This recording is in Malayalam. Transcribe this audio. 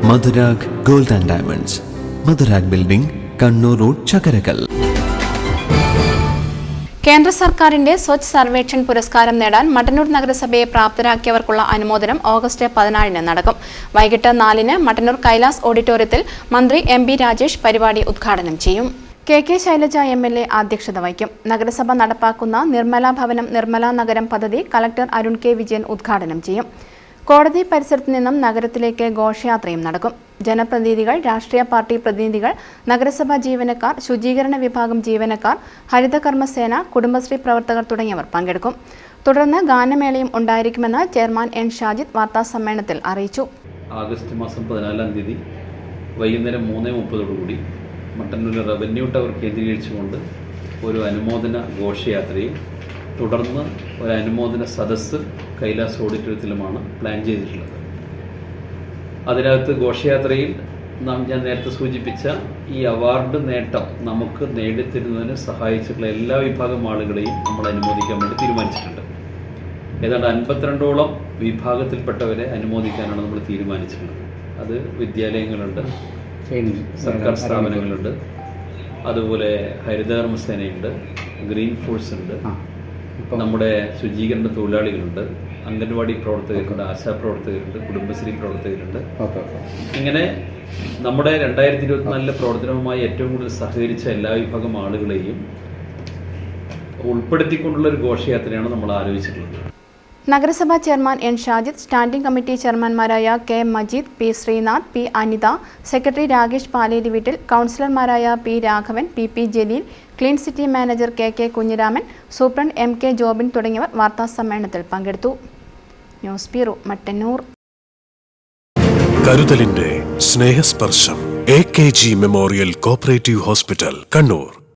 Madhurag gold and diamonds, Madhurag building, Kannur road, Chakkarakal. കേന്ദ്ര സർക്കാരിന്റെ സ്വച്ഛ് സർവേക്ഷൺ പുരസ്കാരം നേടാൻ മട്ടന്നൂർ നഗരസഭയെ പ്രാപ്തരാക്കിയവർക്കുള്ള അനുമോദനം ഓഗസ്റ്റ് 14 നടക്കും. വൈകിട്ട് 4 മട്ടന്നൂർ കൈലാസ് ഓഡിറ്റോറിയത്തിൽ മന്ത്രി എം.ബി. രാജേഷ് പരിപാടി ഉദ്ഘാടനം ചെയ്യും. K Shailaja MLA. അധ്യക്ഷത വഹിക്കും. നഗരസഭ നടപ്പാക്കുന്ന നിർമ്മല ഭവനം നിർമ്മല നഗരം പദ്ധതി കളക്ടർ അരുൺ കെ. വിജയൻ ഉദ്ഘാടനം ചെയ്യും. കോടതി പരിസരത്ത് നിന്നും നഗരത്തിലേക്ക് ഘോഷയാത്രയും നടക്കും. ജനപ്രതിനിധികൾ, രാഷ്ട്രീയ പാർട്ടി പ്രതിനിധികൾ, നഗരസഭാ ജീവനക്കാർ, ശുചീകരണ വിഭാഗം ജീവനക്കാർ, ഹരിതകർമ്മസേന, കുടുംബശ്രീ പ്രവർത്തകർ തുടങ്ങിയവർ പങ്കെടുക്കും. തുടർന്ന് ഗാനമേളയും ഉണ്ടായിരിക്കുമെന്ന് ചെയർമാൻ എൻ ഷാജിദ് വാർത്താസമ്മേളനത്തിൽ അറിയിച്ചു. ആഗസ്റ്റ് മാസം 14 വൈകുന്നേരം 3:30 മട്ടന്നൂർ റവന്യൂ ടവർ കേന്ദ്രീകരിച്ചുകൊണ്ട് ഒരു അനുമോദന ഘോഷയാത്രയും തുടർന്ന് ഒരു അനുമോദന സദസ്സ് കൈലാസ് ഓഡിറ്റോറിയത്തിലുമാണ് പ്ലാൻ ചെയ്തിട്ടുള്ളത്. അതിനകത്ത് ഘോഷയാത്രയിൽ ഞാൻ നേരത്തെ സൂചിപ്പിച്ച ഈ അവാർഡ് നേട്ടം നമുക്ക് നേടിത്തരുന്നതിന് സഹായിച്ചിട്ടുള്ള എല്ലാ വിഭാഗം ആളുകളെയും നമ്മൾ അനുമോദിക്കാൻ വേണ്ടി തീരുമാനിച്ചിട്ടുണ്ട്. ഏതാണ്ട് 52ഓളം വിഭാഗത്തിൽപ്പെട്ടവരെ അനുമോദിക്കാനാണ് നമ്മൾ തീരുമാനിച്ചിട്ടുള്ളത്. അത് വിദ്യാലയങ്ങളുണ്ട്, സർക്കാർ സ്ഥാപനങ്ങളുണ്ട്, അതുപോലെ ഹരിതകർമ്മസേനയുണ്ട്, ഗ്രീൻ ഫോഴ്സ് ഉണ്ട്, നമ്മുടെ ശുചീകരണ തൊഴിലാളികളുണ്ട്, അംഗൻവാടി പ്രവർത്തകരുണ്ട്, ആശാപ്രവർത്തകരുണ്ട്, കുടുംബശ്രീ പ്രവർത്തകരുണ്ട്. ഇങ്ങനെ നമ്മുടെ 2024 പ്രവർത്തനവുമായി ഏറ്റവും കൂടുതൽ സഹകരിച്ച എല്ലാ വിഭാഗം ആളുകളെയും ഉൾപ്പെടുത്തിക്കൊണ്ടുള്ള ഒരു ഘോഷയാത്രയാണ് നമ്മൾ ആലോചിച്ചിട്ടുള്ളത്. നഗരസഭാ chairman N Shajid, standing committee ചെയർമാൻമാരായ K Majeed, P Sreenath, P Anitha, secretary Rakesh Paleri വീട്ടിൽ, കൗൺസിലർമാരായ P Raghavan, P Jaleel, clean city manager K Kunhiraman, superintendent M K. Jobin തുടങ്ങിയവർ വാർത്താസമ്മേളനത്തിൽ പങ്കെടുത്തു. News bureau, Mattannur. കരുതലിന്റെ സ്നേഹസ്പർശം. AKG memorial cooperative hospital, Kannur.